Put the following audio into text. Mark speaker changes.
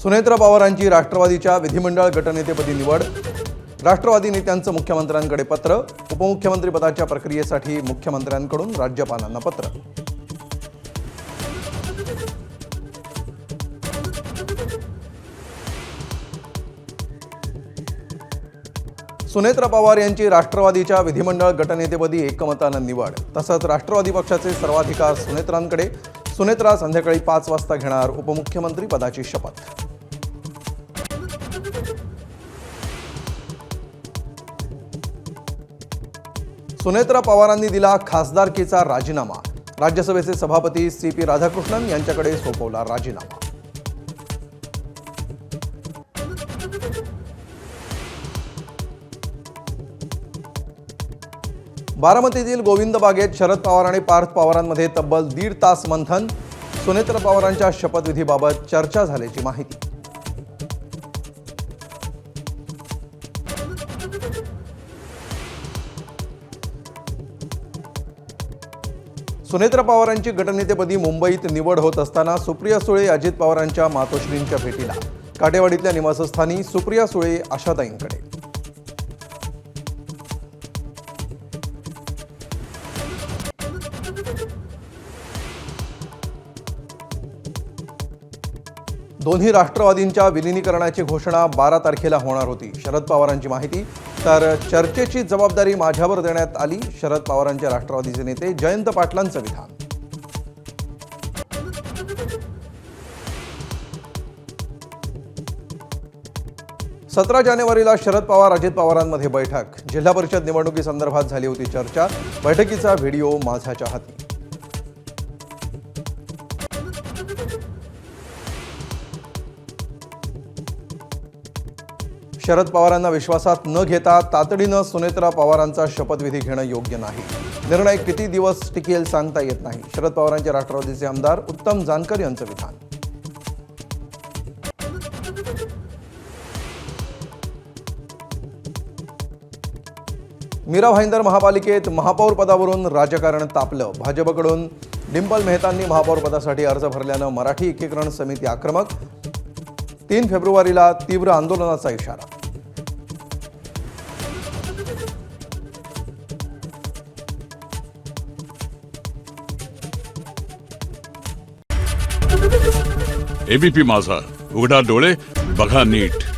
Speaker 1: सुनेत्रा पवारांची राष्ट्रवादीच्या विधिमंडळ गटनेतेपदी निवड। राष्ट्रवादी नेत्यांचं मुख्यमंत्र्यांकडे पत्र। उपमुख्यमंत्री पदाच्या प्रक्रियेसाठी मुख्यमंत्र्यांकडून राज्यपालांना पत्र। सुनेत्रा पवार यांची राष्ट्रवादीच्या विधिमंडळ गटनेतेपदी एकमतानं निवड। तसंच राष्ट्रवादी पक्षाचे सर्वाधिकार सुनेत्रांकडे। सुनेत्रा संध्याकाळी 5 वाजता घेणार उपमुख्यमंत्री पदाची शपथ। सुनेत्रा पवारांनी दिला खासदारकीचा राजीनामा। राज्यसभेचे सभापती CP राधाकृष्णन यांच्याकडे सोपवला राजीनामा। बारामतीतील गोविंद बागेत शरद पवार आणि पार्थ पवारांमध्ये तब्बल 1.5 तास मंथन। सुनेत्रा पवारांच्या शपथविधीबाबत चर्चा झाल्याची माहिती। सुनेत्रा पवारांची गटनेतेपदी मुंबईत निवड होत असताना सुप्रिया सुळे अजित पवारांच्या मातोश्रींच्या भेटीला। काटेवाडीतल्या निवासस्थानी सुप्रिया सुळे आशाताईंकडे। दोन्ही राष्ट्रवादींच्या विलीनीकरणाची घोषणा 12 तारखेला होणार होती। शरद पवारांची माहिती, तर चर्चेची जबाबदारी माझ्यावर देण्यात आली। शरद पवारांचे राष्ट्रवादीचे नेते जयंत पाटलांचं विधान। सतरा जानेवारीला शरद पवार अजित पवारांमध्ये बैठक। जिल्हा परिषद निवडणुकीसंदर्भात झाली होती चर्चा। बैठकीचा व्हिडिओ माझ्याच्या हाती। शरद पवारांना विश्वासात न घेता तातडीनं सुनेत्रा पवारांचा शपथविधी घेणं योग्य नाही। निर्णय किती दिवस टिकेल सांगता येत नाही। शरद पवारांचे राष्ट्रवादीचे आमदार उत्तम जानकर यांचं विधान। मीरा भाईंदर महापालिकेत महापौर पदावरून राजकारण तापलं। भाजपकडून डिंपल मेहतांनी महापौर पदासाठी अर्ज भरल्यानं मराठी एकीकरण समिती आक्रमक। 3 फेब्रुवारीला तीव्र आंदोलनाचा इशारा।
Speaker 2: ABP माझा, उघडा डोळे बघा नीट।